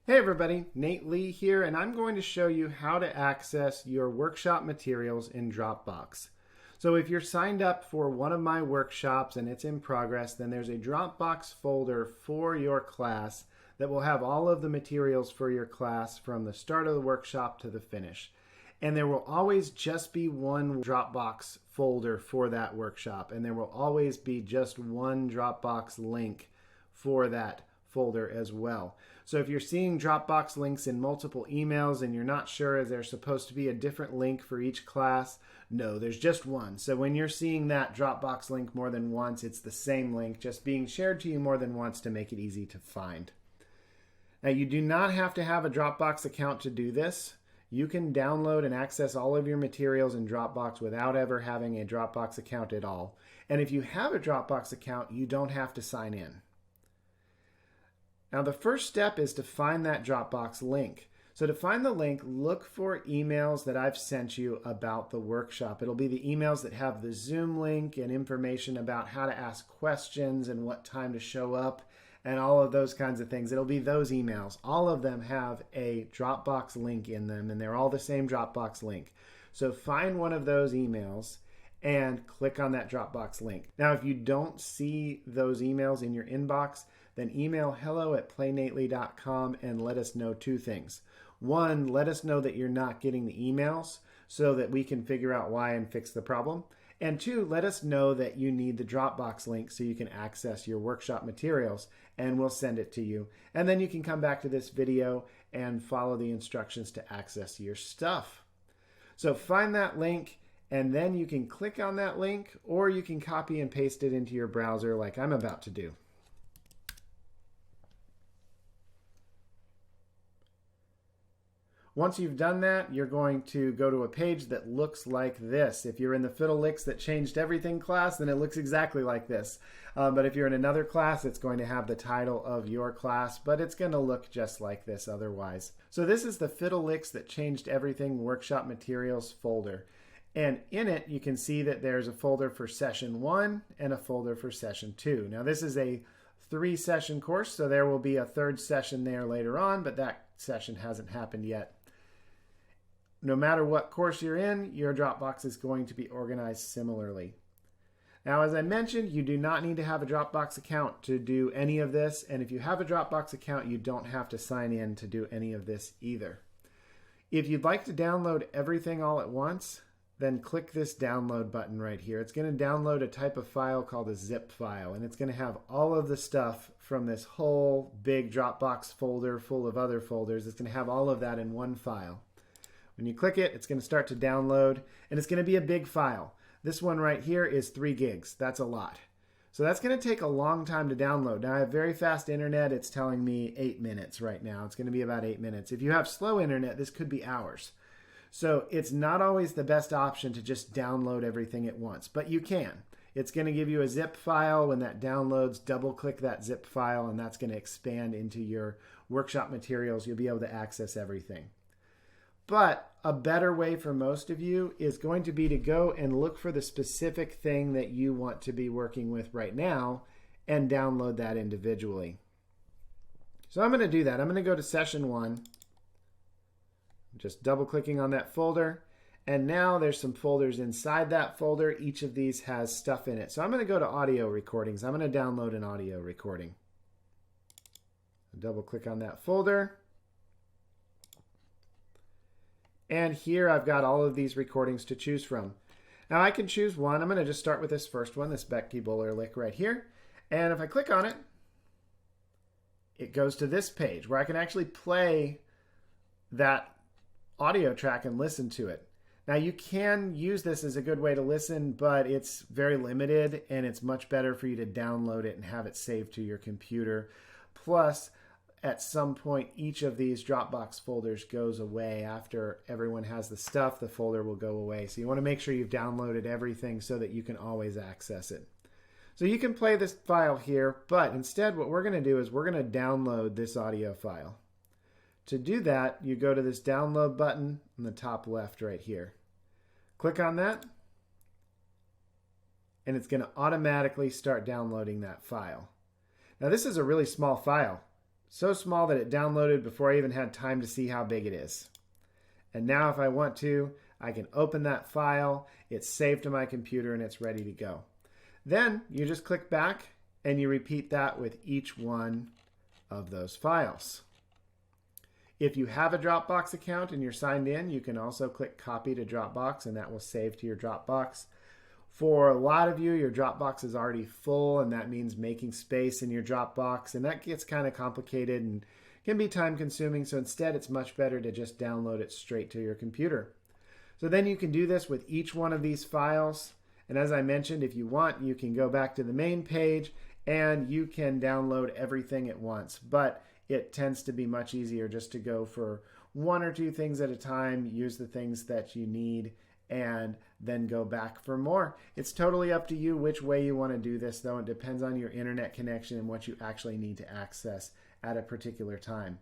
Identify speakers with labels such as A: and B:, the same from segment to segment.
A: Hey everybody, Nate Lee here, and I'm going to show you how to access your workshop materials in Dropbox. So if you're signed up for one of my workshops and it's in progress, then there's a Dropbox folder for your class that will have all of the materials for your class from the start of the workshop to the finish. And there will always just be one Dropbox folder for that workshop, and there will always be just one Dropbox link for that folder as well. So if you're seeing Dropbox links in multiple emails and you're not sure if there's supposed to be a different link for each class, no, there's just one. So when you're seeing that Dropbox link more than once, it's the same link just being shared to you more than once to make it easy to find. Now you do not have to have a Dropbox account to do this. You can download and access all of your materials in Dropbox without ever having a Dropbox account at all. And if you have a Dropbox account, you don't have to sign in. Now the first step is to find that Dropbox link. So to find the link, look for emails that I've sent you about the workshop. It'll be the emails that have the Zoom link and information about how to ask questions and what time to show up and all of those kinds of things. It'll be those emails. All of them have a Dropbox link in them, and they're all the same Dropbox link. So find one of those emails and click on that Dropbox link. Now, if you don't see those emails in your inbox, then email hello@playnately.com and let us know two things. One, let us know that you're not getting the emails so that we can figure out why and fix the problem. And two, let us know that you need the Dropbox link so you can access your workshop materials, and we'll send it to you. And then you can come back to this video and follow the instructions to access your stuff. So find that link, and then you can click on that link, or you can copy and paste it into your browser like I'm about to do. Once you've done that, you're going to go to a page that looks like this. If you're in the Fiddle Licks That Changed Everything class, then it looks exactly like this. But if you're in another class, it's going to have the title of your class, but it's going to look just like this otherwise. So this is the Fiddle Licks That Changed Everything Workshop Materials folder. And in it, you can see that there's a folder for session 1 and a folder for session 2. Now this is a 3-session course, so there will be a 3rd session there later on, but that session hasn't happened yet. No matter what course you're in, your Dropbox is going to be organized similarly. Now, as I mentioned, you do not need to have a Dropbox account to do any of this. And if you have a Dropbox account, you don't have to sign in to do any of this either. If you'd like to download everything all at once, then click this download button right here. It's going to download a type of file called a zip file, and it's going to have all of the stuff from this whole big Dropbox folder full of other folders. It's going to have all of that in one file. When you click it, it's going to start to download, and it's going to be a big file. This one right here is 3 gigs. That's a lot. So that's going to take a long time to download. Now, I have very fast internet. It's telling me 8 minutes right now. It's going to be about 8 minutes. If you have slow internet, this could be hours. So it's not always the best option to just download everything at once, but you can. It's going to give you a zip file. When that downloads, double-click that zip file, and that's going to expand into your workshop materials. You'll be able to access everything. But a better way for most of you is going to be to go and look for the specific thing that you want to be working with right now and download that individually. So I'm going to do that. I'm going to go to session 1, just double clicking on that folder. And now there's some folders inside that folder. Each of these has stuff in it. So I'm going to go to audio recordings. I'm going to download an audio recording. Double click on that folder. And here I've got all of these recordings to choose from. Now I can choose one. I'm going to just start with this first one, this Becky Buller lick right here. And if I click on it, it goes to this page where I can actually play that audio track and listen to it. Now you can use this as a good way to listen, but it's very limited, and it's much better for you to download it and have it saved to your computer. Plus, at some point, each of these Dropbox folders goes away. After everyone has the stuff, the folder will go away. So you want to make sure you've downloaded everything so that you can always access it. So you can play this file here, but instead what we're going to do is we're going to download this audio file. To do that, you go to this download button in the top left right here. Click on that, and it's going to automatically start downloading that file. Now this is a really small file. so small that it downloaded before I even had time to see how big it is. And now if I want to, I can open that file, it's saved to my computer, and it's ready to go. Then you just click back and you repeat that with each one of those files. If you have a Dropbox account and you're signed in, you can also click copy to Dropbox and that will save to your Dropbox. For a lot of you, your Dropbox is already full, and that means making space in your Dropbox, and that gets kind of complicated and can be time consuming. So instead, it's much better to just download it straight to your computer. So then you can do this with each one of these files. And as I mentioned, if you want, you can go back to the main page and you can download everything at once. But it tends to be much easier just to go for one or two things at a time, use the things that you need, and then go back for more. It's totally up to you which way you want to do this, though. It depends on your internet connection and what you actually need to access at a particular time.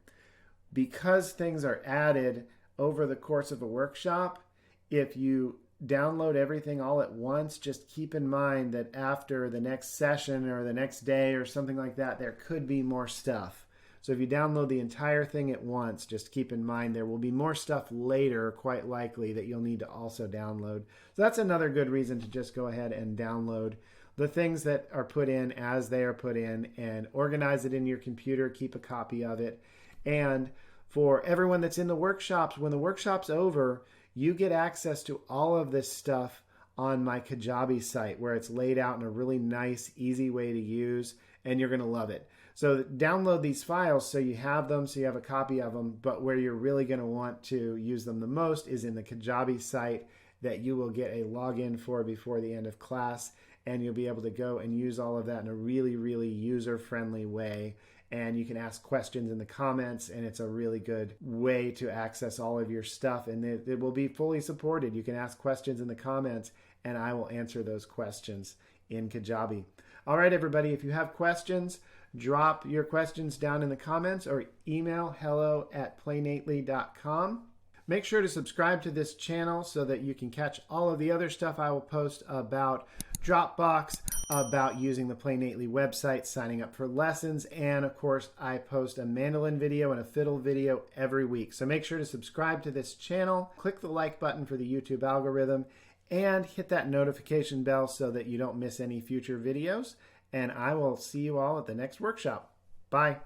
A: Because things are added over the course of a workshop, if you download everything all at once, just keep in mind that after the next session or the next day or something like that, there could be more stuff. So if you download the entire thing at once, just keep in mind there will be more stuff later, quite likely, that you'll need to also download. So that's another good reason to just go ahead and download the things that are put in as they are put in and organize it in your computer, keep a copy of it. And for everyone that's in the workshops, when the workshop's over, you get access to all of this stuff on my Kajabi site where it's laid out in a really nice, easy way to use, and you're going to love it. So download these files so you have them, so you have a copy of them, but where you're really going to want to use them the most is in the Kajabi site that you will get a login for before the end of class, and you'll be able to go and use all of that in a really, really user-friendly way. And you can ask questions in the comments, and it's a really good way to access all of your stuff, and it will be fully supported. You can ask questions in the comments, and I will answer those questions in Kajabi. All right, everybody, if you have questions, drop your questions down in the comments or email hello@playnately.com. Make sure to subscribe to this channel so that you can catch all of the other stuff I will post about Dropbox, about using the Play Nately website, signing up for lessons, and of course I post a mandolin video and a fiddle video every week. So make sure to subscribe to this channel, click the like button for the YouTube algorithm, and hit that notification bell so that you don't miss any future videos. And I will see you all at the next workshop. Bye.